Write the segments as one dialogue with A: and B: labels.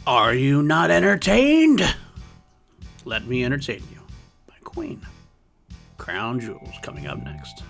A: Are you not entertained? Let me entertain you by Queen. Crown Jewels coming up next.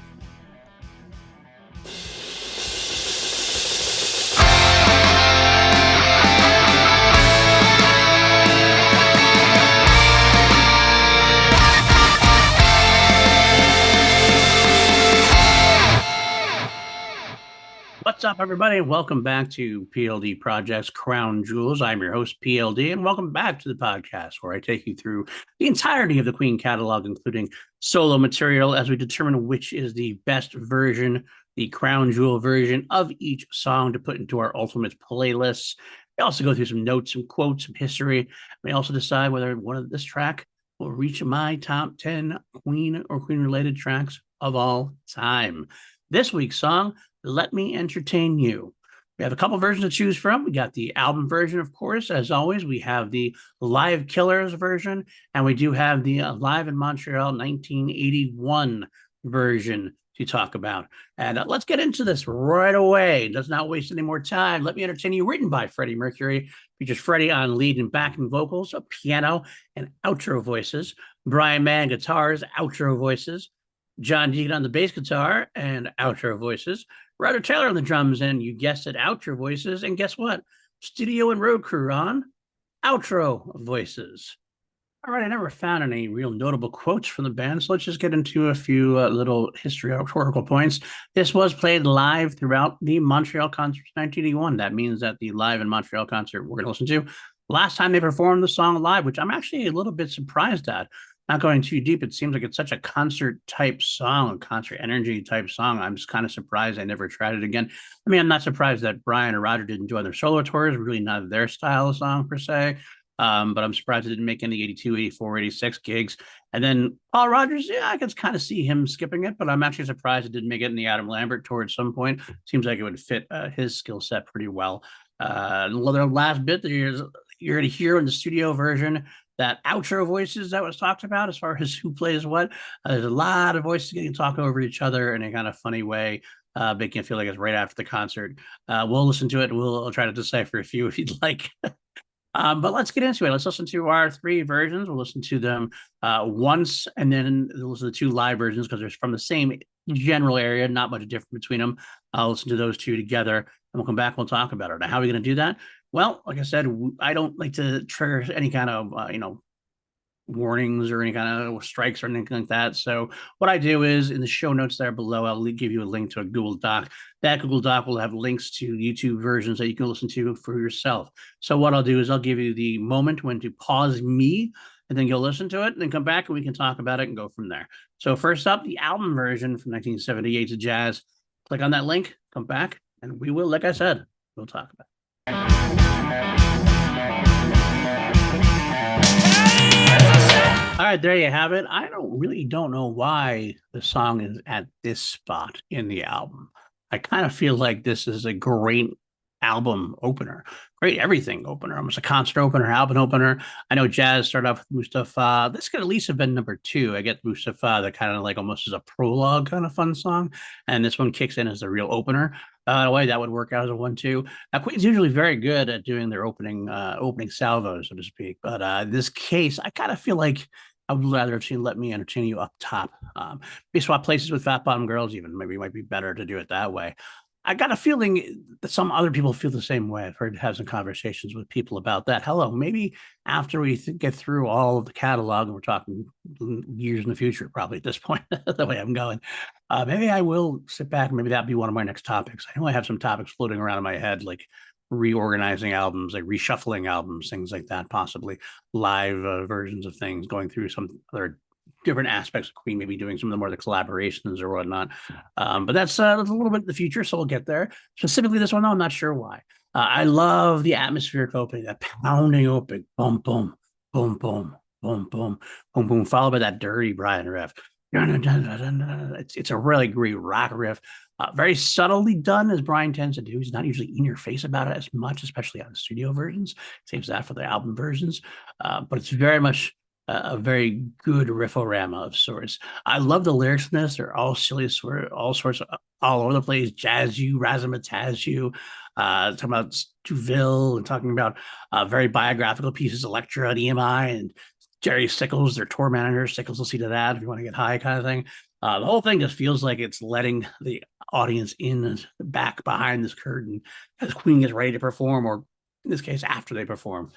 A: What's up, everybody? Welcome back to PLD Project's Crown Jewels. I'm your host, PLD, and welcome back to the podcast where I take you through the entirety of the Queen catalog, including solo material, as we determine which is the best version, the Crown Jewel version of each song to put into our ultimate playlists. We also go through some notes, some quotes, some history. We also decide whether one of this track will reach my top 10 Queen or Queen-related tracks of all time. This week's song, Let Me Entertain You. We have a couple versions to choose from. We got the album version, of course, as always. We have the Live Killers version, and we do have the Live in Montreal 1981 version to talk about. And let's get into this right away. Does not waste any more time. Let Me Entertain You, written by Freddie Mercury, features Freddie on lead and backing vocals, a piano, and outro voices. Brian May on guitars, outro voices. John Deacon on the bass guitar and outro voices. Ryder Taylor on the drums and, you guessed it, outro voices. And guess what? Studio and road crew on outro voices. All right, I never found any real notable quotes from the band, so let's just get into a few little historical points. This was played live throughout the Montreal concert 1981. That means that the Live in Montreal concert we're going to listen to, last time they performed the song live, which I'm actually a little bit surprised at. Not going too deep, it seems like it's such a concert type song, a concert energy type song. I'm just kind of surprised I never tried it again. I mean, I'm not surprised that Brian or Roger didn't do other solo tours, really not their style of song per se. But I'm surprised it didn't make any 82, 84, 86 gigs. And then Paul Rogers, yeah, I can kind of see him skipping it, but I'm actually surprised it didn't make it in the Adam Lambert tour at some point. Seems like it would fit his skill set pretty well. The last bit that you're going to hear in the studio version, that outro voices that was talked about as far as who plays what. There's a lot of voices getting talk over each other in a kind of funny way, making it feel like it's right after the concert. We'll listen to it and we'll try to decipher a few if you'd like. But let's get into it. Let's listen to our three versions. We'll listen to them once, and then we'll listen to two live versions because they're from the same general area, not much different between them. I'll listen to those two together, and we'll come back and we'll talk about it. Now, how are we going to do that? Well, like I said, I don't like to trigger any kind of, warnings or any kind of strikes or anything like that. So what I do is in the show notes there below, I'll give you a link to a Google Doc. That Google Doc will have links to YouTube versions that you can listen to for yourself. So what I'll do is I'll give you the moment when to pause me, and then you'll listen to it and then come back and we can talk about it and go from there. So first up, the album version from 1978 to Jazz. Click on that link, come back, and we will, like I said, we'll talk about it. All right, there you have it. I don't know why the song is at this spot in the album. I kind of feel like this is a great album opener, great everything opener, almost a concert opener, album opener. I know Jazz started off with Mustafa. This could at least have been number 2. I get Mustafa, that kind of like almost as a prologue kind of fun song, and this one kicks in as the real opener. In a way, that would work out as a 1-2. Now, Queen's usually very good at doing their opening salvo, so to speak. But in this case, I kind of feel like I would rather have seen Let Me Entertain You up top. Maybe swap places with Fat Bottom Girls even. Maybe it might be better to do it that way. I got a feeling that some other people feel the same way. I've had some conversations with people about that. Hello, maybe after we get through all of the catalog, and we're talking years in the future, probably at this point, the way I'm going, maybe I will sit back and maybe that'll be one of my next topics. I know I have some topics floating around in my head, like reorganizing albums, like reshuffling albums, things like that, possibly live versions of things, going through some other different aspects of Queen, maybe doing some of the more the collaborations or whatnot. But that's a little bit in the future, so we'll get there. Specifically this one, though, I'm not sure why. I love the atmospheric opening, that pounding opening, boom, boom, boom, boom, boom, boom, boom, boom, followed by that dirty Brian riff. It's a really great rock riff. Very subtly done, as Brian tends to do. He's not usually in your face about it as much, especially on the studio versions. Saves that for the album versions. But it's very much a very good riff-o-rama of sorts. I love the lyrics in this. They're all silly, all sorts of, all over the place. Jazz you, razzmatazz you. talking about Stuville and talking about very biographical pieces, Electra and EMI and Jerry Sickles, their tour manager. Sickles will see to that if you want to get high, kind of thing. The whole thing just feels like it's letting the audience in back behind this curtain as Queen gets ready to perform, or in this case, after they perform,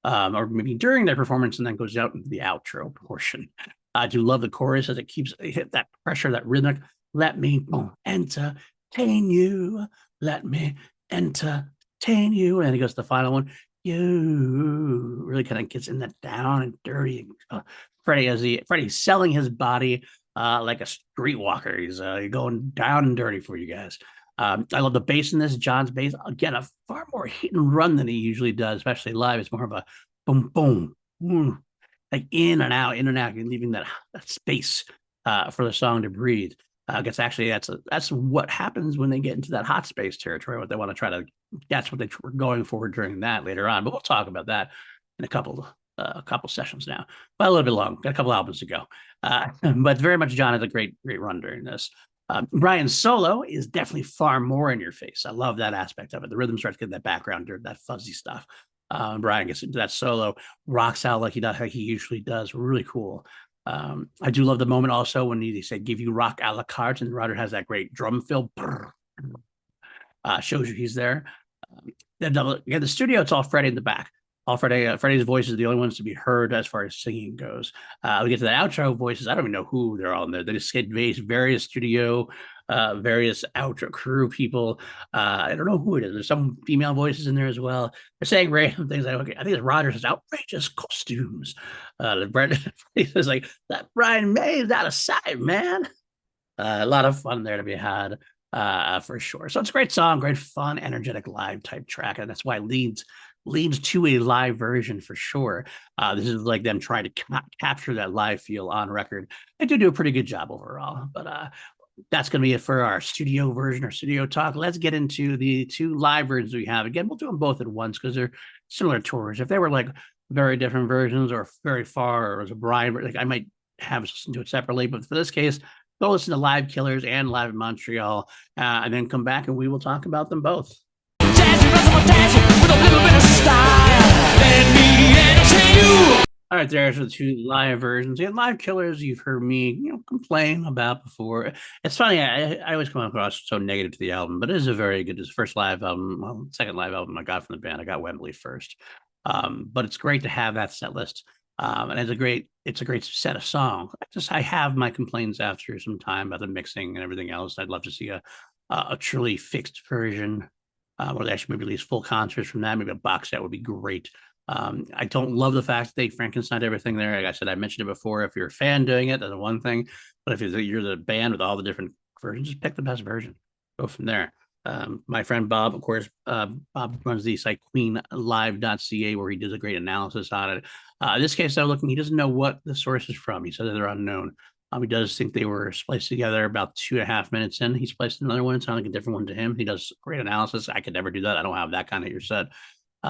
A: or maybe during their performance, and then goes out into the outro portion. I do love the chorus as it keeps hit that pressure, that rhythmic. Let me entertain you. Let me entertain you. And he goes to the final one. You really kind of gets in that down and dirty. Freddie's selling his body like a streetwalker. He's going down and dirty for you guys. I love the bass in this. John's bass, again, a far more hit and run than he usually does, especially live. It's more of a boom, boom, boom, like in and out, and leaving that space for the song to breathe. I guess actually that's what happens when they get into that hot space territory. What they want to try to, that's what they were going for during that later on. But we'll talk about that in a couple sessions now. But a little bit long, got a couple albums to go. But very much John has a great run during this. Brian's solo is definitely far more in your face. I love that aspect of it. The rhythm starts getting that background, that fuzzy stuff. Brian gets into that solo, rocks out like he usually does. Really cool. I do love the moment also when they say give you rock a la carte, and Roger has that great drum fill. Shows you he's there. Then the studio, it's all Freddie in the back. Freddie's voice is the only ones to be heard as far as singing goes. We get to the outro voices. I don't even know who they're all in there. They just get various studio, various outro crew people. I don't know who it is. There's some female voices in there as well. They're saying random things. I think it's Rogers' outrageous costumes. He says like, that Brian May is out of sight, man. A lot of fun there to be had. For sure. So it's a great song, great fun, energetic live type track, and that's why it leads to a live version for sure. This is like them trying to capture that live feel on record. They do a pretty good job overall, but that's going to be it for our studio version or studio talk. Let's get into the two live versions we have. Again, we'll do them both at once because they're similar tours. If they were like very different versions or very far, or as a Brian, like I might have listened to it separately, but for this case, go listen to Live Killers and Live in Montreal, and then come back and we will talk about them both. All right, there's the two live versions. Yeah, Live Killers, you've heard me, complain about before. It's funny, I always come across so negative to the album, but it is a very good, it's the first live album, well, second live album I got from the band. I got Wembley first. But it's great to have that set list. And it's a great set of songs. I have my complaints after some time about the mixing and everything else. I'd love to see a truly fixed version, or they actually maybe release full concerts from that. Maybe a box set would be great. I don't love the fact that they Frankenstein everything there. Like I said, I mentioned it before. If you're a fan doing it, that's one thing. But if you're the band with all the different versions, just pick the best version. Go from there. My friend Bob, of course, Bob runs the site queenlive.ca, where he does a great analysis on it. In this case, though, he doesn't know what the source is from. He says they're unknown. He does think they were spliced together about 2.5 minutes in. He spliced another one. It sounded like a different one to him. He does great analysis. I could never do that. I don't have that kind of ear set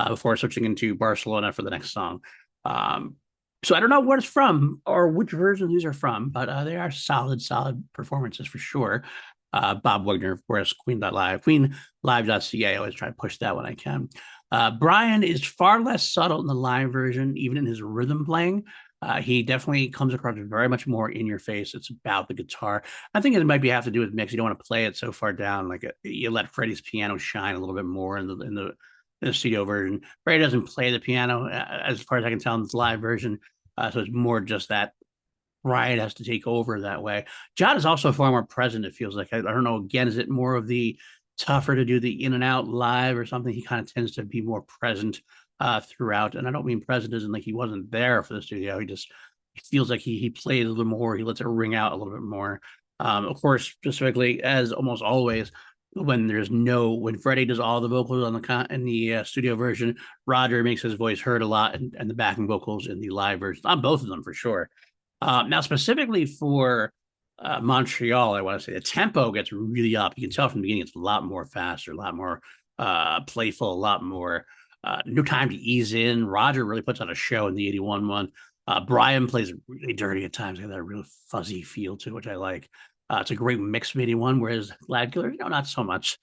A: before switching into Barcelona for the next song. So I don't know what it's from or which version these are from, but they are solid performances for sure. Bob Wagner, of course, queenlive.ca. I always try to push that when I can. Brian is far less subtle in the live version, even in his rhythm playing. He definitely comes across very much more in your face. It's about the guitar. I think it might have to do with mix. You don't want to play it so far down. You let Freddie's piano shine a little bit more in the studio version. Freddie doesn't play the piano, as far as I can tell, in this live version. So it's more just that Brian has to take over that way. John is also far more present, it feels like. I don't know, again, is it more of the tougher to do the in and out live or something? He kind of tends to be more present throughout. And I don't mean present as in like he wasn't there for the studio. He feels like he played a little more. He lets it ring out a little bit more. Of course, specifically, as almost always, when Freddie does all the vocals in the studio version, Roger makes his voice heard a lot, and the backing vocals in the live version, on both of them for sure. Now, specifically for Montreal, I want to say the tempo gets really up. You can tell from the beginning it's a lot more faster, a lot more playful, a lot more no time to ease in. Roger really puts on a show in the 81 one. Brian plays really dirty at times. Got that real fuzzy feel to it, which I like. It's a great mixed media one, whereas Lad Killer, not so much.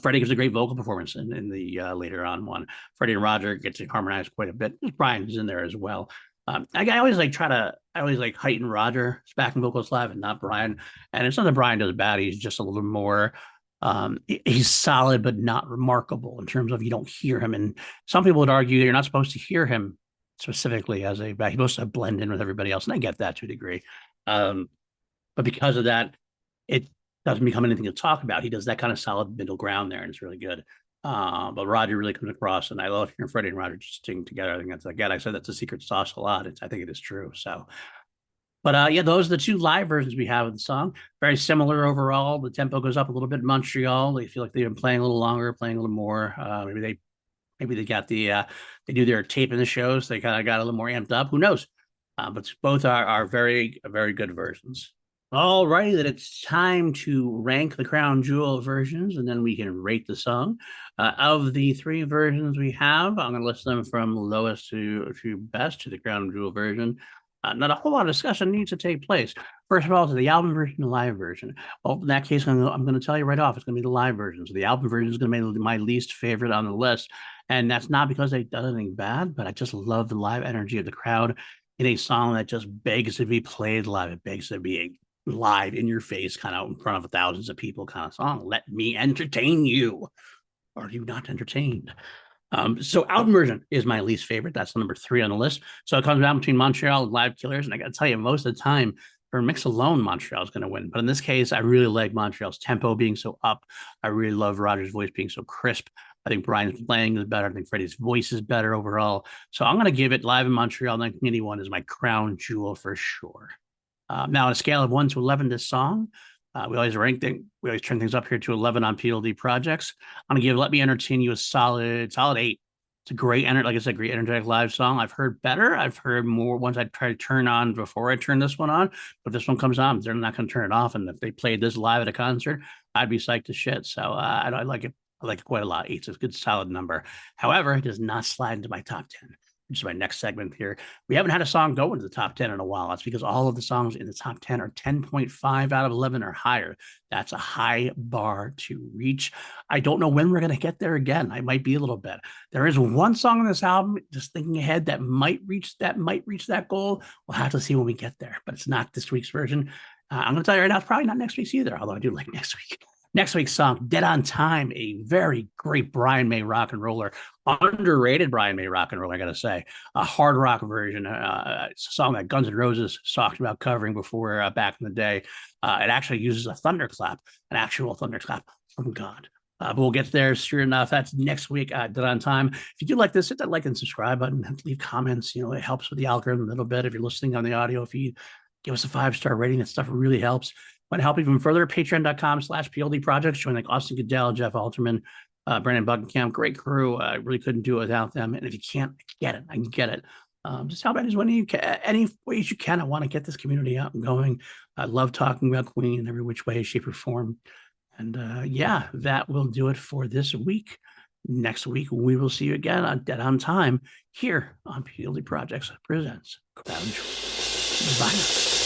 A: Freddie gives a great vocal performance in the later on one. Freddie and Roger get to harmonize quite a bit. Brian is in there as well. I always like heighten Roger's backing vocals live and not Brian. And it's not that Brian does bad. He's just a little more, he's solid, but not remarkable in terms of you don't hear him. And some people would argue that you're not supposed to hear him specifically as a back. He's supposed to blend in with everybody else. And I get that to a degree. But because of that, it doesn't become anything to talk about. He does that kind of solid middle ground there, and it's really good. But Roger really comes across, and I love hearing Freddie and Roger just sing together. I think that's, again, I said that's a secret sauce a lot. I think it is true. So, but yeah, those are the two live versions we have of the song. Very similar overall. The tempo goes up a little bit in Montreal. They feel like they've been playing a little longer, playing a little more. Maybe they got they do their tape in the shows. They kind of got a little more amped up. Who knows? But both are very good versions. All righty, then it's time to rank the Crown Jewel versions, and then we can rate the song. Of the three versions we have, I'm going to list them from lowest to best to the Crown Jewel version. Not a whole lot of discussion needs to take place. First of all, to the album version, the live version. Well, in that case, I'm going to tell you right off, it's going to be the live version. So the album version is going to be my least favorite on the list. And that's not because they've done anything bad, but I just love the live energy of the crowd in a song that just begs to be played live. It begs to be a live in your face, kind of in front of thousands of people kind of song. Let me entertain you. Are you not entertained? So album version is my least favorite. That's the number 3 on the list. So it comes down between Montreal and Live Killers. And I got to tell you, most of the time, for mix alone, Montreal is going to win. But in this case, I really like Montreal's tempo being so up. I really love Roger's voice being so crisp. I think Brian's playing is better. I think Freddie's voice is better overall. So I'm going to give it Live in Montreal 1981 is my crown jewel for sure. Now, on a scale of 1 to 11, this song, we always turn things up here to 11 on PLD projects. I'm gonna give Let Me Entertain You a solid 8. It's a great, like I said, great energetic live song. I've heard better. I've heard more ones I try to turn on before I turn this one on, but this one comes on, they're not gonna turn it off. And if they played this live at a concert, I'd be psyched to shit. So I like it. I like it quite a lot. 8's a good solid number. However, it does not slide into my top 10. Which is my next segment here. We haven't had a song go into the top 10 in a while. That's because all of the songs in the top 10 are 10.5 out of 11 or higher. That's a high bar to reach. I don't know when we're going to get there again. I might be a little bit. There is one song on this album, just thinking ahead, that might reach that goal. We'll have to see when we get there, but it's not this week's version. I'm going to tell you right now, it's probably not next week's either, although I do like next week. Next week's song, Dead on Time, a very great Brian May rock and roller, underrated Brian May rock and roller, I got to say. A hard rock version, it's a song that Guns N' Roses talked about covering before back in the day. It actually uses a thunderclap, an actual thunderclap from God. But we'll get there sure enough. That's next week, Dead on Time. If you do like this, hit that like and subscribe button. Leave comments. It helps with the algorithm a little bit. If you're listening on the audio feed, give us a 5-star rating. That stuff really helps. Want to help even further? Patreon.com/PLD projects. Join like Austin Goodell, Jeff Alterman, Brandon Buckingham. Great crew. I really couldn't do it without them. And if you can't, I can get it. Just help out as many ways you can. I want to get this community out and going. I love talking about Queen in every which way, shape, or form. And yeah, that will do it for this week. Next week, we will see you again on Dead on Time here on PLD Projects Presents Crown Jewel. Bye now.